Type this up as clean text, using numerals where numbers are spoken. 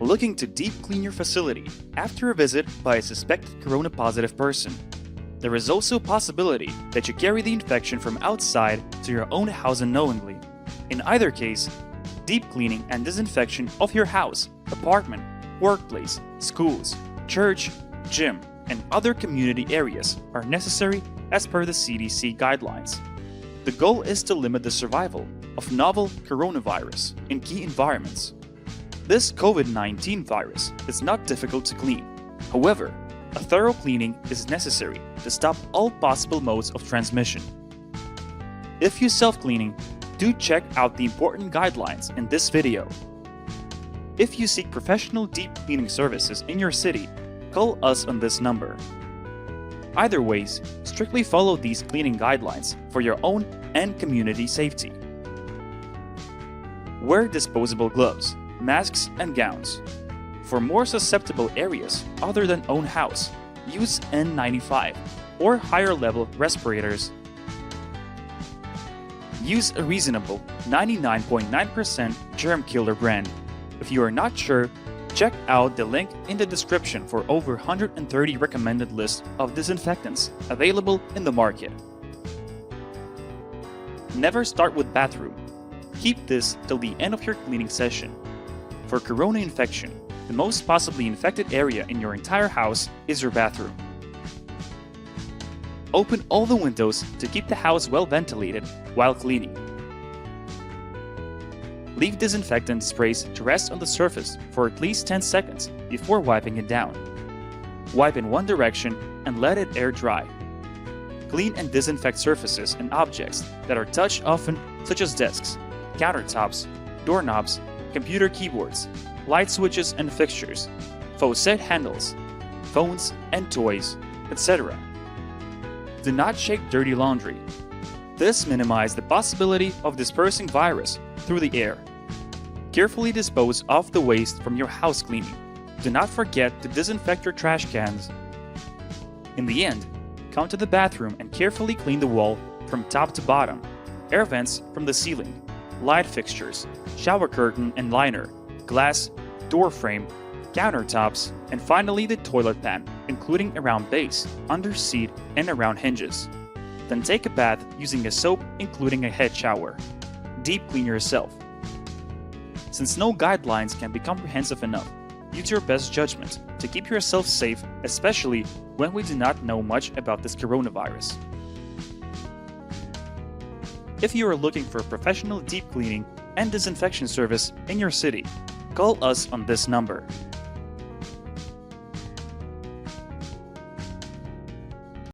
Looking to deep clean your facility after a visit by a suspected corona-positive person. There is also a possibility that you carry the infection from outside to your own house unknowingly. In either case, deep cleaning and disinfection of your house, apartment, workplace, schools, church, gym, and other community areas are necessary as per the CDC guidelines. The goal is to limit the survival of novel coronavirus in key environments. This COVID-19 virus is not difficult to clean. However, a thorough cleaning is necessary to stop all possible modes of transmission. If you self-cleaning, do check out the important guidelines in this video. If you seek professional deep cleaning services in your city, call us on this number. Either ways, strictly follow these cleaning guidelines for your own and community safety. Wear disposable gloves, masks, and gowns. For more susceptible areas other than own house, use N95 or higher level respirators. Use a reasonable 99.9% germ killer brand. If you are not sure, check out the link in the description for over 130 recommended lists of disinfectants available in the market. Never start with bathroom. Keep this till the end of your cleaning session. For corona infection, the most possibly infected area in your entire house is your bathroom. Open all the windows to keep the house well ventilated while cleaning. Leave disinfectant sprays to rest on the surface for at least 10 seconds before wiping it down. Wipe in one direction and let it air dry. Clean and disinfect surfaces and objects that are touched often, such as desks, countertops, doorknobs, computer keyboards, light switches and fixtures, faucet handles, phones and toys, etc. Do not shake dirty laundry. This minimizes the possibility of dispersing virus through the air. Carefully dispose of the waste from your house cleaning. Do not forget to disinfect your trash cans. In the end, come to the bathroom and carefully clean the wall from top to bottom, air vents from the ceiling, light fixtures, shower curtain and liner, glass, door frame, countertops, and finally the toilet pan, including around base, under seat, and around hinges. Then take a bath using a soap, including a head shower. Deep clean yourself. Since no guidelines can be comprehensive enough, use your best judgment to keep yourself safe, especially when we do not know much about this coronavirus. If you are looking for a professional deep cleaning and disinfection service in your city, call us on this number.